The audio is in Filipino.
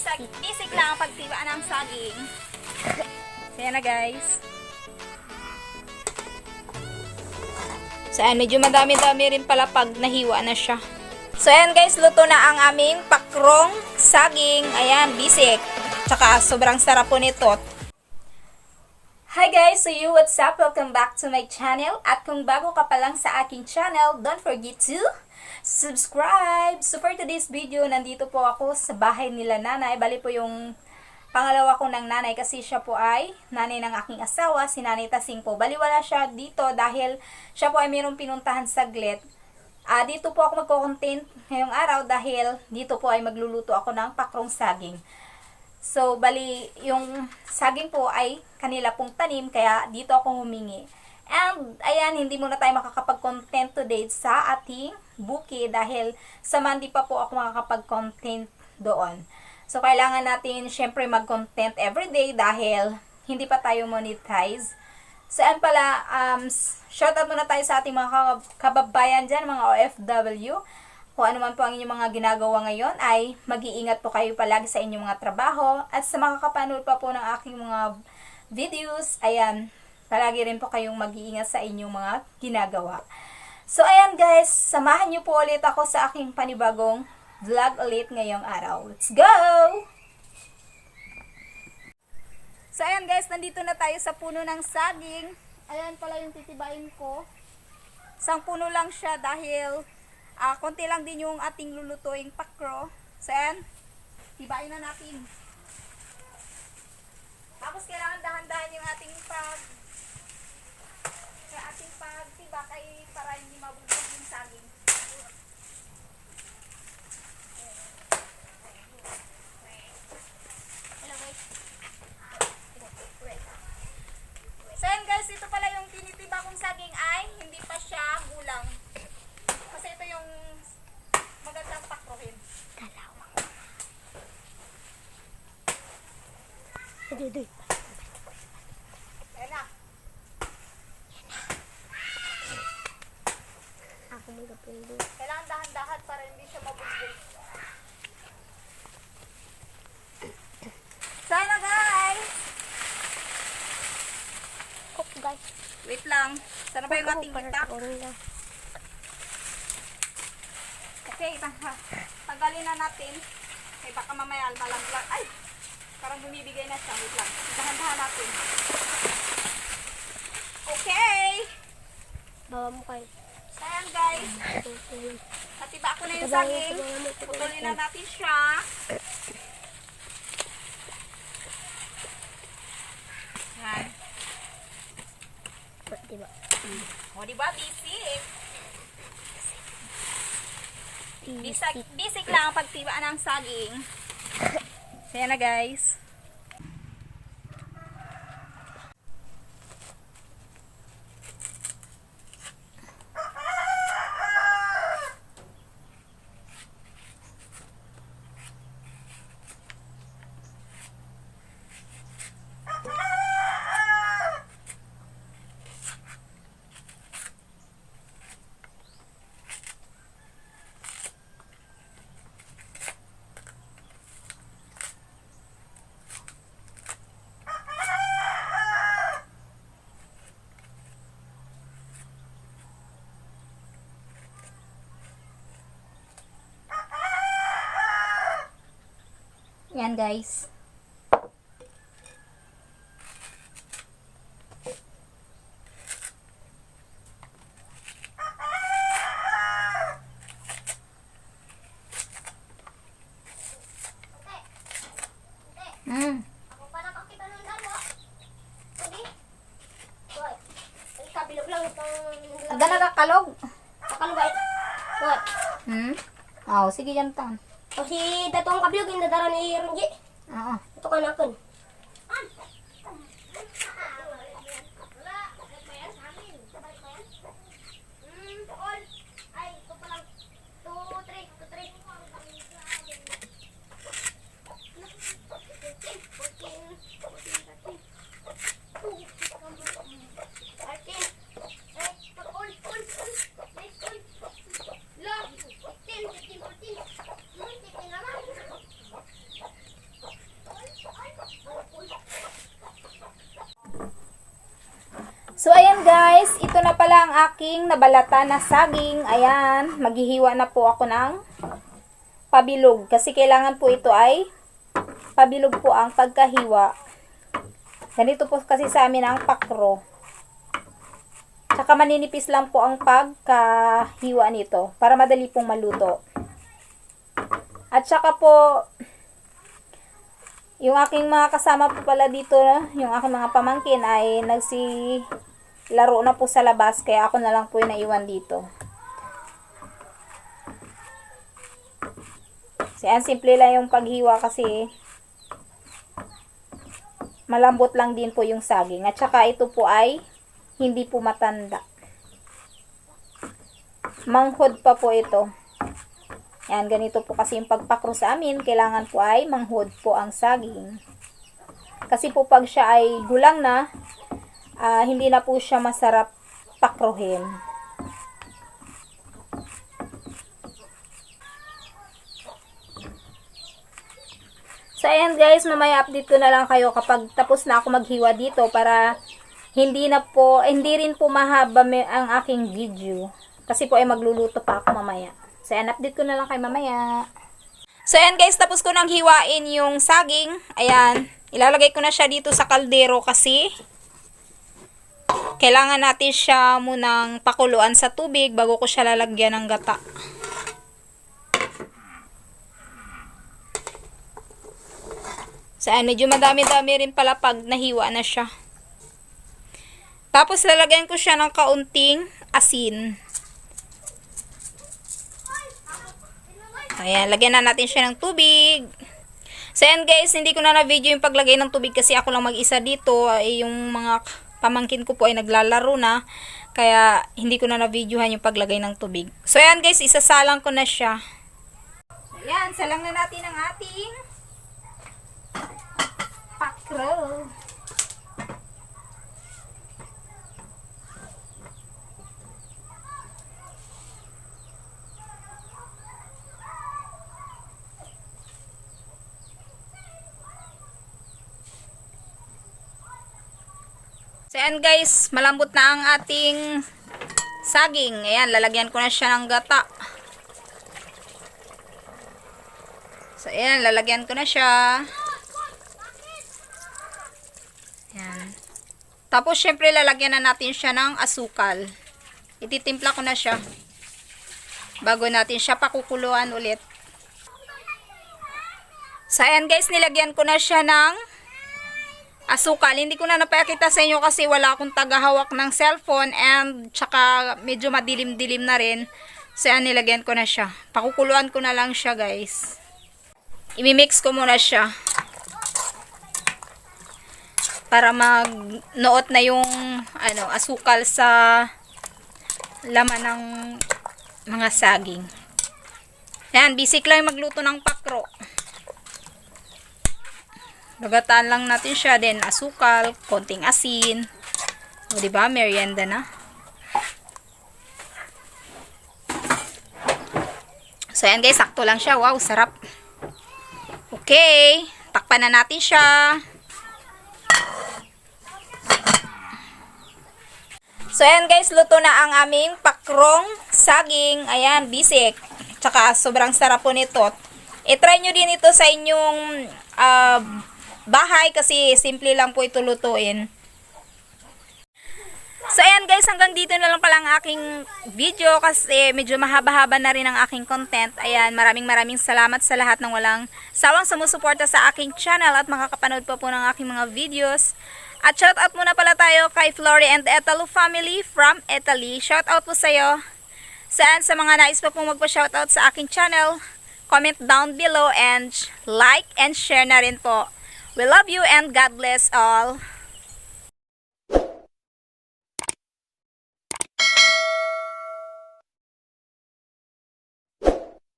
Basic lang ang pagtiwaan ng saging. So, yan na guys. So, ayan, medyo madami-dami rin pala pag nahiwa na siya. So, ayan guys, luto na ang aming pakrong saging. Ayan, basic. Tsaka, sobrang sarap po nito. Hi guys! So you, what's up? Welcome back to my channel. At kung bago ka pa lang sa aking channel, don't forget to subscribe! So for today's video, nandito po ako sa bahay nila nanay. Bali po yung pangalawa ko ng nanay kasi siya po ay nanay ng aking asawa, si Nanay Tasing po. Bali wala siya dito dahil siya po ay mayroong pinuntahan saglit. Dito po ako magko-content ngayong araw dahil dito po ay magluluto ako ng pakrong saging. So, bali, yung saging po ay kanila pong tanim, kaya dito ako humingi. And, ayan, hindi muna tayo makakapag-content today sa ating bukid dahil sa Monday pa po ako makakapag-content doon. So, kailangan natin, syempre, mag-content everyday dahil hindi pa tayo monetize. So, ayan pala, shoutout muna tayo sa ating mga kababayan dyan, mga OFW. Kung ano man po ang inyong mga ginagawa ngayon ay mag-iingat po kayo palagi sa inyong mga trabaho. At sa mga kapanood pa po ng aking mga videos, ayan, palagi rin po kayong mag-iingat sa inyong mga ginagawa. So ayan guys, samahan niyo po ulit ako sa aking panibagong vlog ulit ngayong araw. Let's go! So ayan guys, nandito na tayo sa puno ng saging. Ayan pala yung titibain ko. Isang puno lang siya dahil konti lang din yung ating lulutuing pakro. So, ayan. Tibain na natin. Tapos, kailangan dahan-dahan yung ating pagtiba kay para hindi mabubog yung saging. So, ayan guys. Ito pala yung tinitiba kong saging ay hindi pa siya gulang. Kasi ito yung magandang pakrohin. Ayan Ayan na. ako magapundo. Kailangan dahan-dahan para hindi siya mabugbog. Sana guys! Kop guys. Wait lang. Sana ba yung ating itak? Okay, tanggalin na natin. Okay, baka mamaya malaglag. Ay! Parang bumibigay na siya. Wait lang. Dahan-dahan natin. Okay! Bawa mo kayo. Sayang guys. Natiba ko na yung saging. Putulin na natin siya. Yan. Diba? O, diba? Basic lang ang pagtibaan ng saging. So, yan na guys. Yan guys. Ako pa nakakita ng dalawa. Sige. Boy. Ay, kabilog lang itong... Agda nagakalog. Nakalugay. Boy. Oh, sige yan tan. O si datong kabilog yung dadara ni Ronji. Oo. Ito ka nakon. pala ang aking nabalata na saging. Ayan, maghihiwa na po ako ng pabilog. Kasi kailangan po ito ay pabilog po ang pagkahiwa. Ganito po kasi sa amin ang pakro. Tsaka maninipis lang po ang pagkahiwa nito para madali pong maluto. At saka po, yung aking mga kasama po pala dito, yung aking mga pamangkin ay laro na po sa labas, kaya ako na lang po yung naiwan dito. Ang simple lang yung paghiwa kasi malambot lang din po yung saging. At saka ito po ay hindi po matanda. Manghod pa po ito. Yan, ganito po kasi yung pagpakro sa amin. Kailangan po ay manghod po ang saging. Kasi po pag siya ay gulang na, hindi na po siya masarap pakruhin. So, ayan guys, mamaya update ko na lang kayo kapag tapos na ako maghiwa dito para hindi rin po mahaba ang aking video. Kasi po ay magluluto pa ako mamaya. So, ayan, update ko na lang kayo mamaya. So, ayan guys, tapos ko nang hiwain yung saging. Ayan, ilalagay ko na siya dito sa kaldero kasi kailangan natin siya munang pakuluan sa tubig bago ko siya lalagyan ng gata. So, ayan, medyo madami-dami rin pala pag nahiwa na siya. Tapos, lalagyan ko siya ng kaunting asin. Ayan, lagyan na natin siya ng tubig. So, ayan guys, hindi ko na na-video yung paglagay ng tubig kasi ako lang mag-isa dito. Yung mga pamangkin ko po ay naglalaro na. Kaya, hindi ko na na-videohan yung paglagay ng tubig. So, ayan guys, isasalang ko na siya. Ayan, salang na natin ang ating pakro. So, ayan guys, malambot na ang ating saging. Ayan, lalagyan ko na siya ng gata. So, ayan, lalagyan ko na siya. Ayan. Tapos, syempre, lalagyan na natin siya ng asukal. Ititimpla ko na siya bago natin siya pakukuluan ulit. So, ayan guys, nilagyan ko na siya ng asukal. Hindi ko na napakita sa inyo kasi wala akong tagahawak ng cellphone and tsaka medyo madilim-dilim na rin. So, yan, nilagyan ko na siya. Pakukuluan ko na lang siya, guys. Imimix ko muna siya. Para magnuot na yung asukal sa laman ng mga saging. Yan, basic lang magluto ng pakro. Lagataan lang natin siya, then asukal, konting asin. O, diba? Merienda na. So, ayan guys, sakto lang siya. Wow, sarap. Okay, takpan na natin siya. So, ayan guys, luto na ang aming pakrong saging. Ayan, bisik. Tsaka, sobrang sarap po nito. I-try nyo din ito sa inyong bahay kasi simple lang po ito lutuin. So, ayan guys, hanggang dito na lang pala ang aking video kasi medyo mahaba-haba na rin ang aking content. Ayan, maraming salamat sa lahat ng walang sawang sumusuporta sa aking channel at makakapanood pa po ng aking mga videos. At shoutout muna pala tayo kay Flory and Etalo family from Italy. Shoutout po sa'yo. Sa mga nais pa pong magpa-shoutout sa aking channel, comment down below and like and share na rin po. We love you and God bless all.